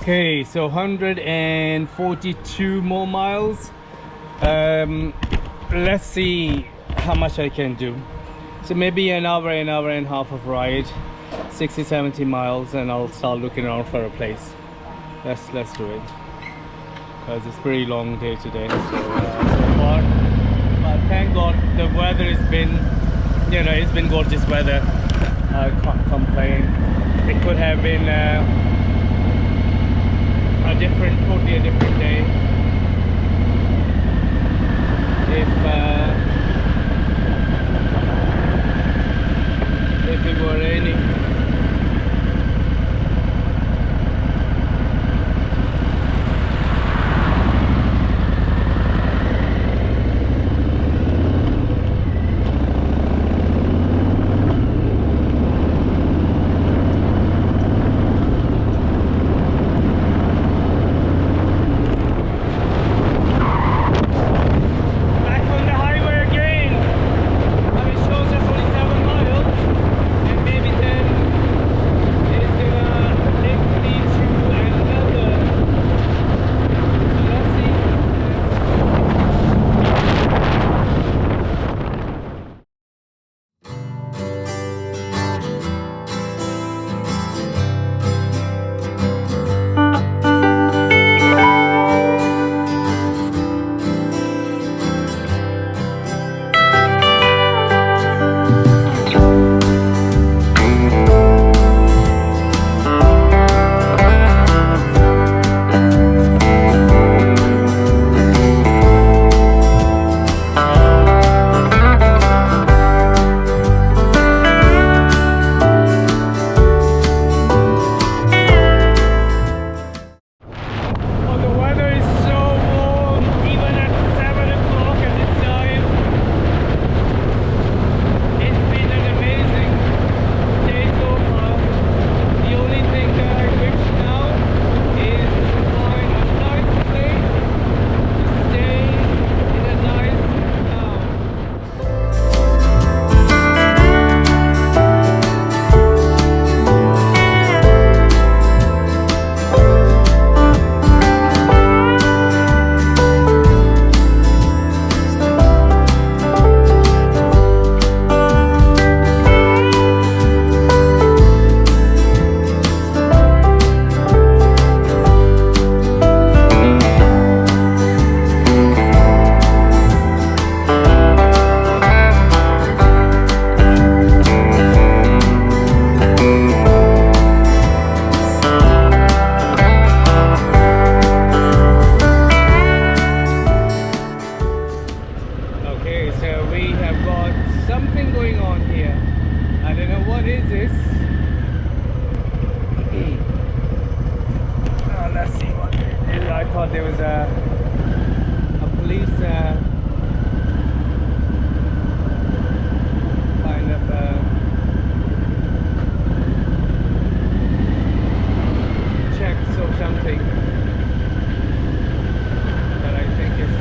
Okay, so 142 more miles. Let's see how much I can do. So maybe an hour and a half of ride, 60-70 miles, and I'll start looking around for a place. Let's do it, because it's a pretty long day today so far. But thank God the weather has been, it's been gorgeous weather. I can't complain. It could have been totally a different day if it were raining. There was a police kind of checks or something that I think is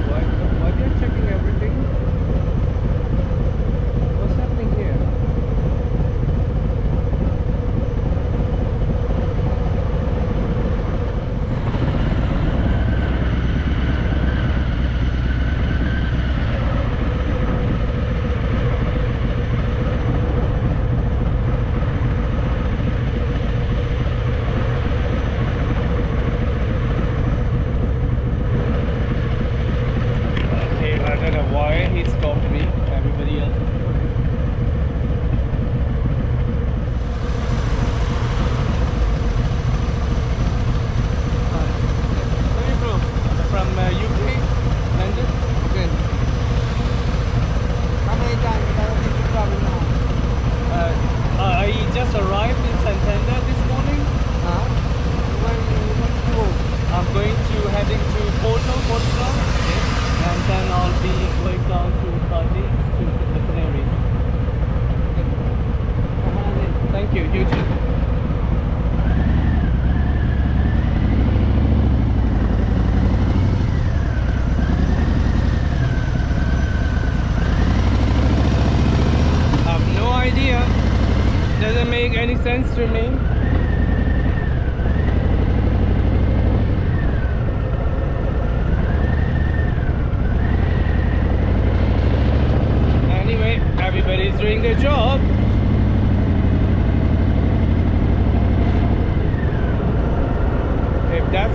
why they're checking everything? What's happening here?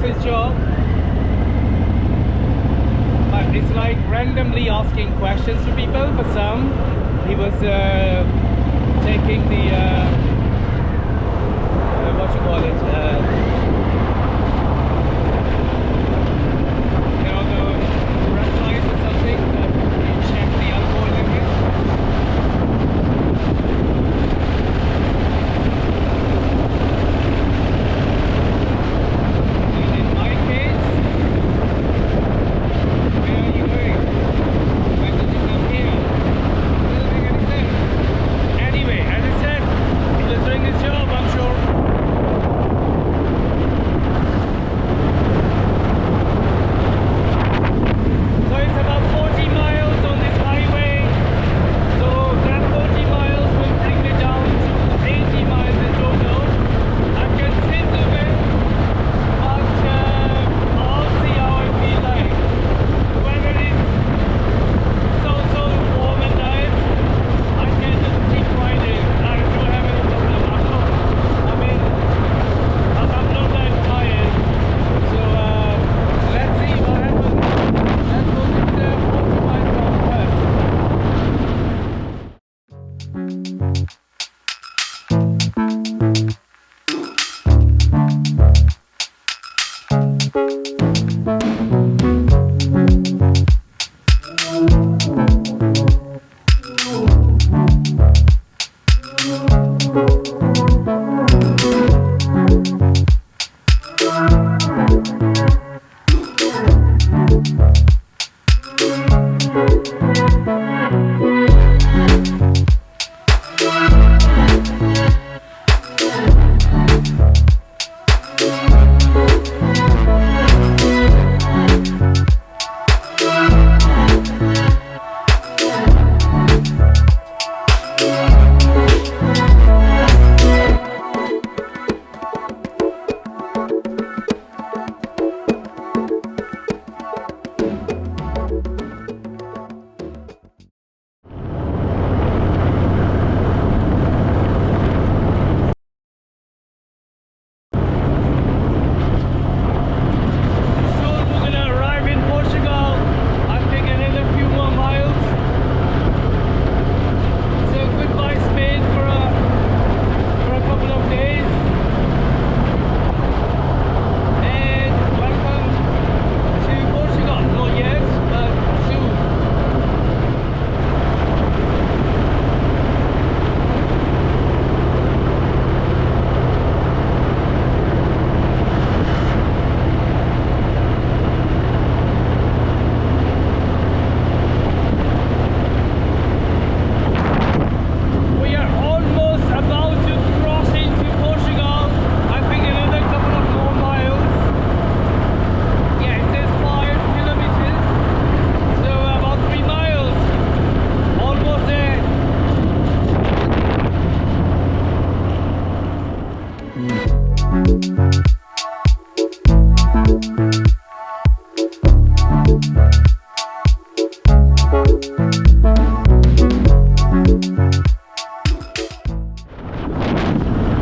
That's his job. But it's like randomly asking questions to people. For some, he was taking the what you call it? You know, the breathalyzer or something that you check the alcohol limit. In my case, where are you going? When did you come here? Doesn't make any sense. Anyway, as I said, he was doing his job, I'm sure. So it's about 40 miles on this highway. So that 40 miles will bring me down to 80 miles in total. I can still do it, but I'll see how I feel like. The weather is so warm and nice. I can just keep riding. I don't have any problem. I mean, I'm not that tired. So let's see what happens. Let's go with the 40 miles down first. Soon we're gonna arrive in Portugal. I think another few more miles. So goodbye Spain for a couple of days. And welcome to Portugal. Not yet, but soon. We are almost about to cross into Portugal. I think another couple of more miles. Yeah, it says 5 kilometers. So about 3 miles. Almost there.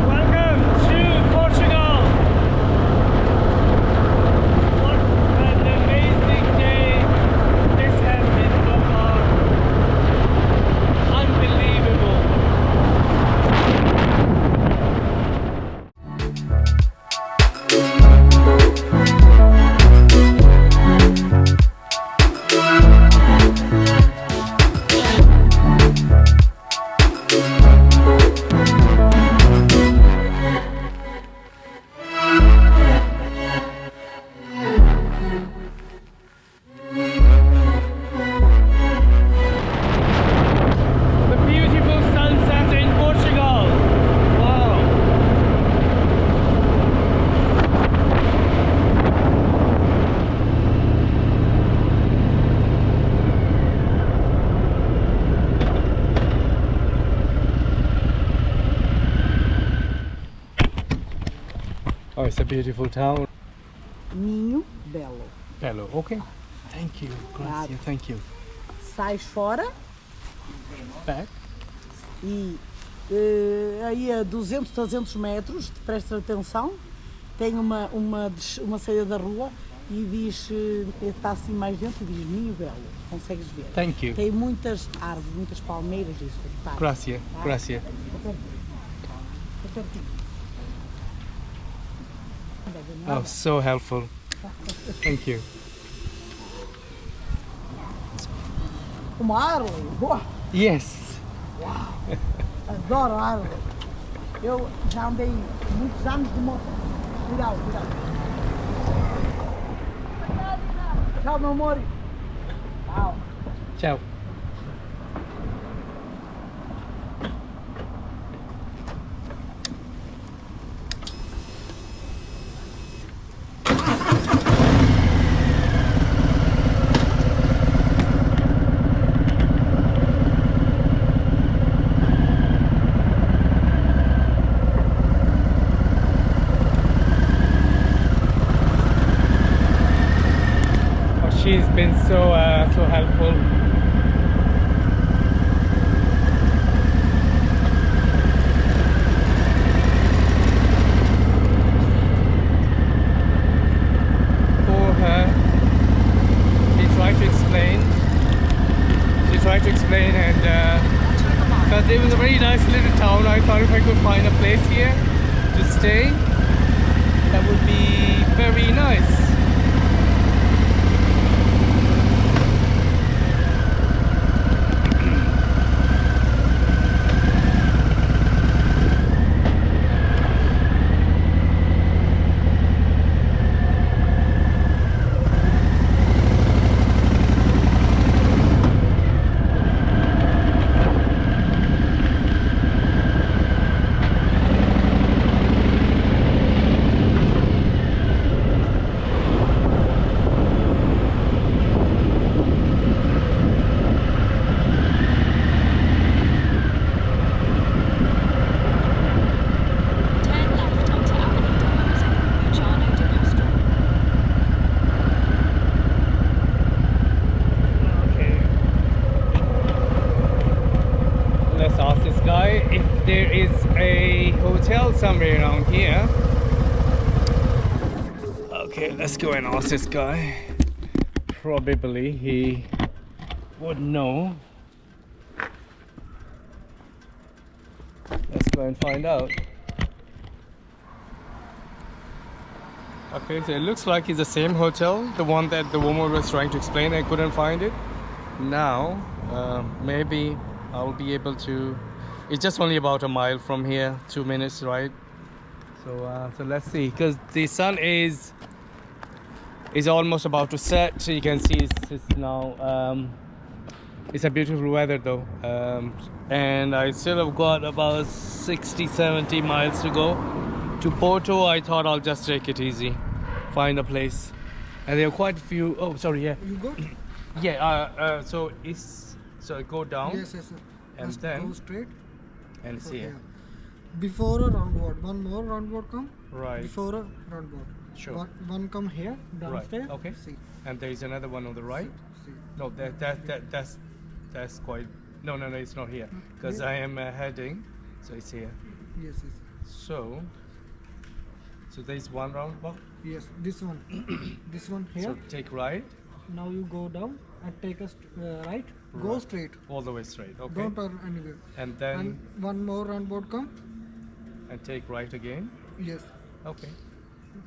Welcome to Portugal. What an amazing day this has been so far. Unbelievable. The beautiful sunset in Portugal. Wow. Oh, it's a beautiful town. Minho Belo. Hello. Okay. Thank you. Gracias. Thank you. Sai fora Back. e aí a 200, 300 metros, presta atenção, Tem uma saída da rua e diz, está assim mais dentro e diz Minho Belo, consegues ver. Thank you. Tem muitas árvores, muitas palmeiras, isso. Tá. Gracias, Tá? gracias. Tô pertinho. Oh, so helpful. Thank you. Uma Harley? Boa! Yes. Uau! Adoro Harley. Eu já andei muitos anos de moto. Cuidado, cuidado. Tchau, meu amor. Tchau. Ciao. She's been so helpful. For her, she tried to explain, and because it was a very nice little town, I thought if I could find a place here to stay, that would be very nice. If there is a hotel somewhere around here. Okay, let's go and ask this guy. Probably he would know. Let's go and find out. Okay, so it looks like it's the same hotel, the one that the woman was trying to explain. I couldn't find it. Now, maybe I'll be able to. It's just only about a mile from here, 2 minutes, right? So let's see, because the sun is almost about to set. So you can see it's now. It's a beautiful weather though, and I still have got about 60-70 miles to go to Porto. I thought I'll just take it easy, find a place, and there are quite a few. Oh, sorry, yeah. You go? Yeah. So I go down. Yes, yes, sir. And Just then go straight. and So see here. it. Before a roundabout, one more roundabout come. Right. Before a roundabout. Sure. One come here downstairs. Okay. See. And there is another one on the right. See. No, that's quite. No, it's not here because Yeah. I am heading. So it's here. Yes, yes, So there's one roundabout. yes. This one, this one here. So take right Now you go down and take a right. Go Right. straight. all the way straight. Okay. Don't turn anywhere. And then And one more roundabout come. and take right again. Yes. Okay.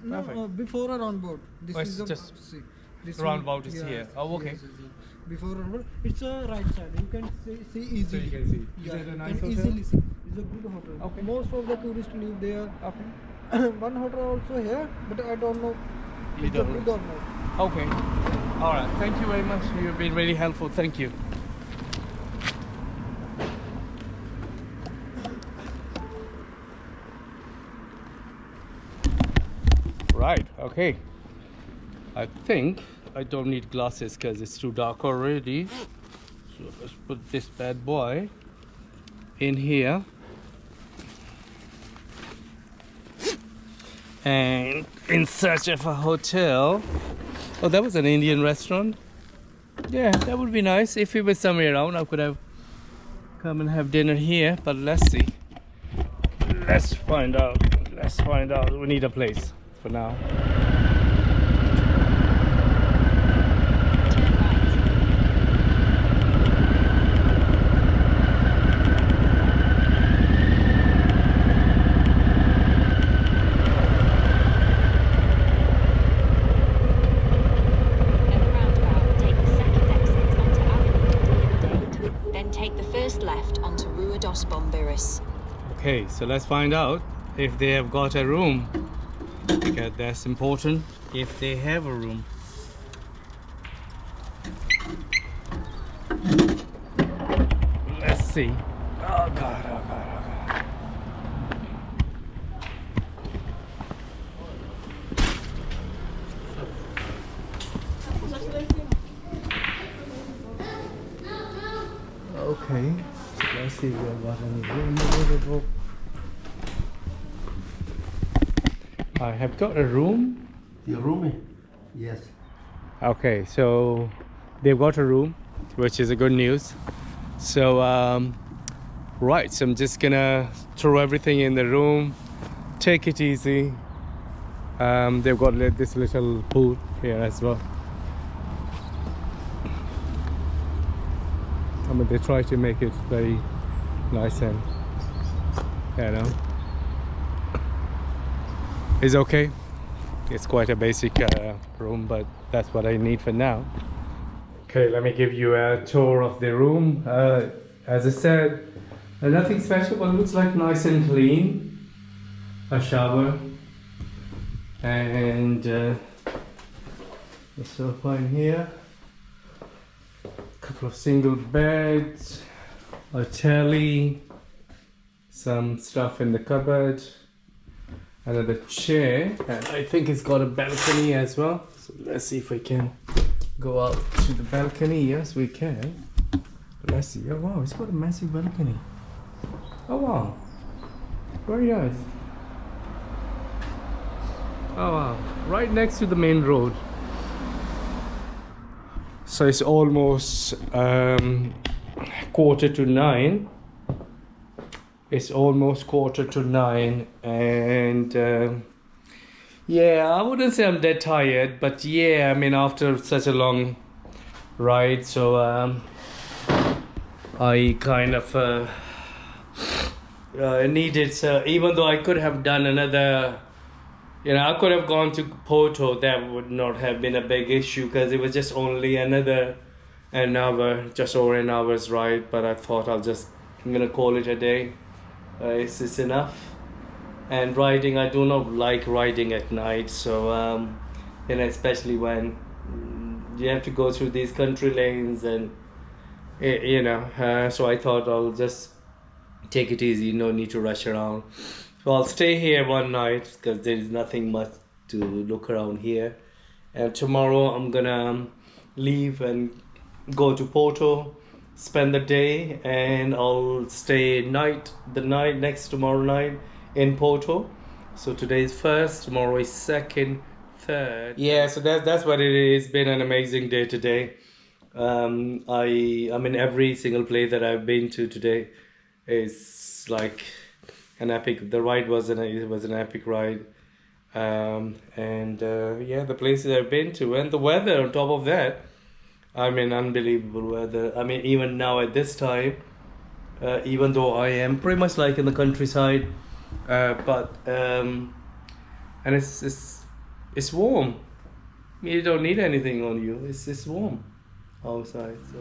No, Perfect. before a roundabout. This Oh, is it's a just see. This roundabout one, is yes, here. Oh, okay. yes, yes, yes. Before roundabout, it's a right side. You can see So easily. you can see. Is Yeah, it a you nice can hotel? easily see. It's a good hotel. Okay. Most of the tourists live there. Okay. One hotel also here, but I don't know. You It's don't a know. good or not. Okay. All right. Thank you very much. You've been really helpful. Thank you. Right. Okay. I think I don't need glasses because it's too dark already. So let's put this bad boy in here. And in search of a hotel. Oh, that was an Indian restaurant. Yeah, that would be nice. If it was somewhere around, I could have come and have dinner here. But let's see. Let's find out. We need a place. for now. Okay, so let's find out if they have got a room, because that's important, if they have a room. Let's see. Oh god, oh god, oh god. Okay, so let's see if we have got any room available. I have got a room. Your room? Yes. Okay, so they've got a room, which is a good news. So right, so I'm just gonna throw everything in the room, take it easy. They've got this little pool here as well. I mean, they try to make it very nice and, you know, it's okay. It's quite a basic room, but that's what I need for now. Okay, let me give you a tour of the room. As I said, nothing special, but it looks like nice and clean. A shower and the sofa in here. A couple of single beds, a telly, some stuff in the cupboard. Another chair, and I think it's got a balcony as well. So let's see if we can go out to the balcony. Yes, we can. Let's see. Oh wow, it's got a massive balcony. Oh wow, very nice. Oh wow, right next to the main road. So it's almost 8:45. It's almost 8:45, and yeah, I wouldn't say I'm dead tired, but yeah, I mean, after such a long ride, so I kind of needed, even though I could have done another, you know, I could have gone to Porto, that would not have been a big issue, because it was just only another an hour, just over an hour's ride, but I thought I'm gonna call it a day. It's enough. And riding, I do not like riding at night, so you know, especially when you have to go through these country lanes, and you know, so I thought I'll just take it easy, no need to rush around. So I'll stay here one night because there is nothing much to look around here, and tomorrow I'm gonna leave and go to Porto, spend the day, and I'll stay the night next tomorrow night in Porto. So today is first, tomorrow is second, third. Yeah, so that's what it is. It's been an amazing day today. I'm in every single place that I've been to today. It's like an epic. The ride was an epic ride. Yeah, the places I've been to, and the weather on top of that. I mean, unbelievable weather. I mean, even now at this time, even though I am pretty much like in the countryside, but and it's warm. You don't need anything on you. It's warm outside. So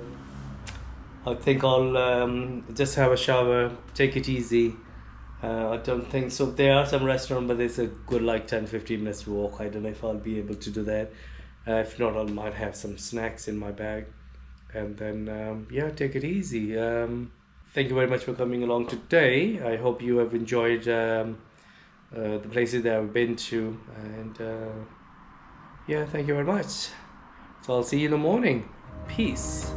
I think I'll just have a shower, take it easy. I don't think so. There are some restaurants, but it's a good like 10-15 minutes walk. I don't know if I'll be able to do that. If not, I might have some snacks in my bag, and then yeah, take it easy. Thank you very much for coming along today. I hope you have enjoyed the places that I've been to, and yeah, thank you very much. So I'll see you in the morning. Peace.